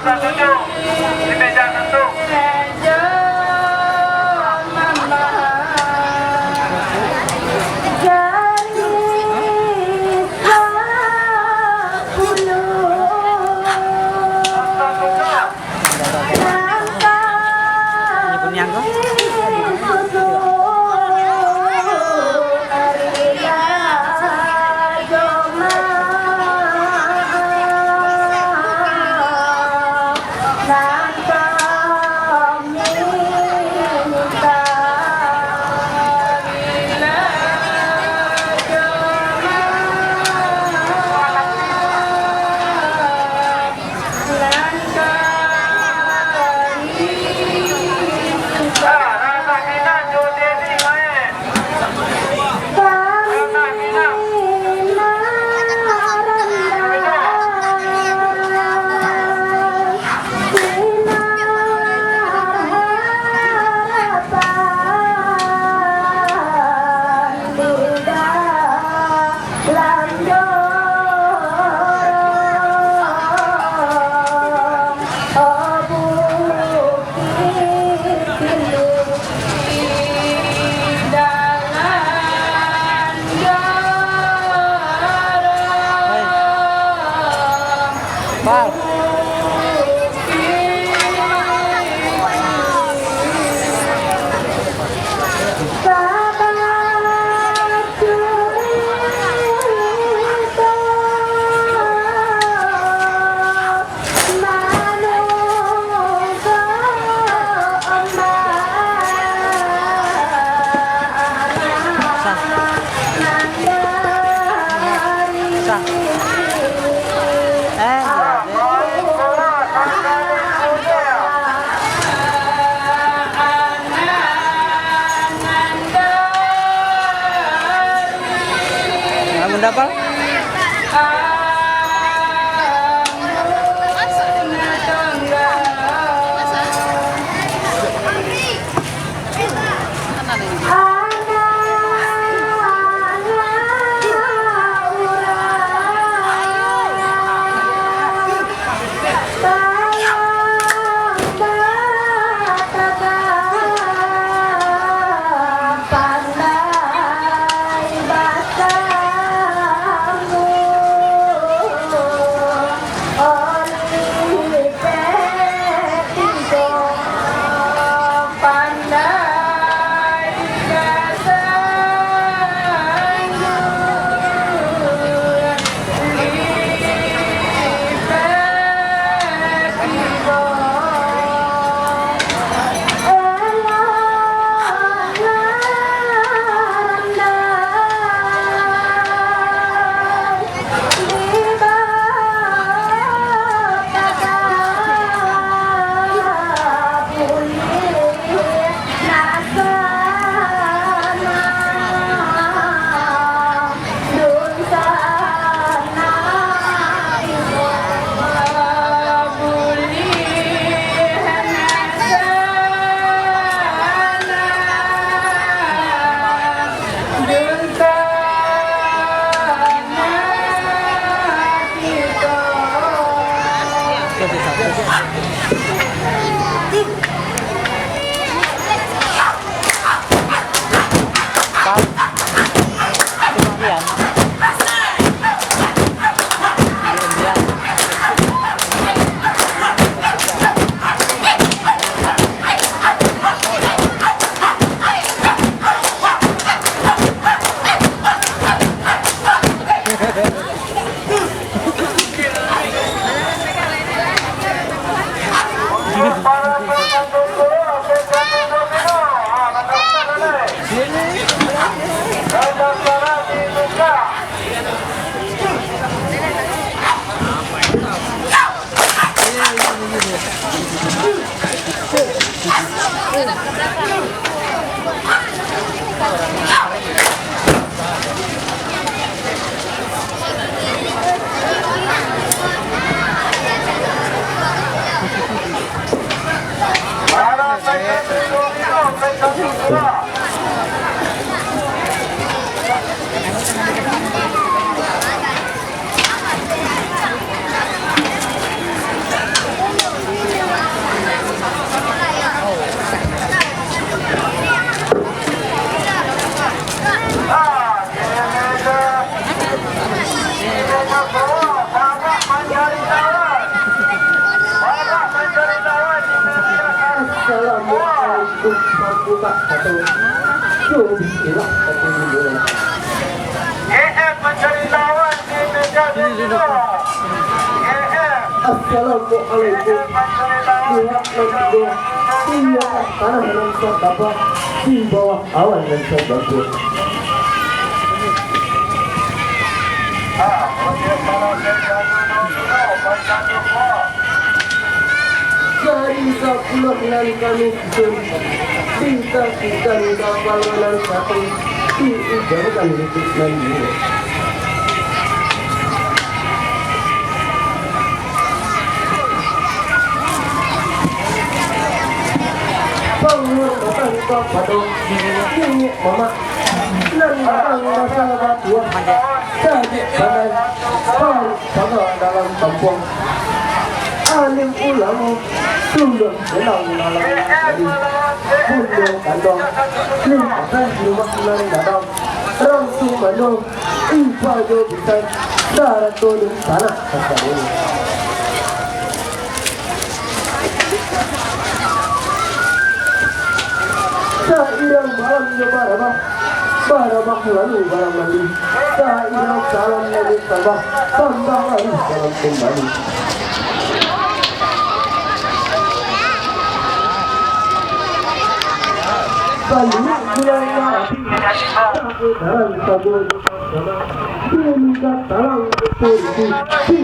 masa 7 di meja tentu. Dapat? buka satu coba satu dulu. EF mencari lawan di meja kedua. EF Assalamualaikum. mencari lawan Pihak kedua iya tanah dan dapat di bawah awan dan bagus. Dari 10 hari kami bisa kita kapal dan satu di ujungkan hidup lagi. Bangun datang kepada ini mama dan datang sahabat dua jadi pandai baru dalam kampung alim ulama sudah dalam malam jadi bundo kandong limpahkan rumah nan datang langsung manu ibadah bisa darah turun tanah kata ini. Sairang malam barabah lalu barang mandi. Sairang salam lagi tambah lagi salam kembali. Balik bulan Nabi, aku dalam sabun, ini katalang betul.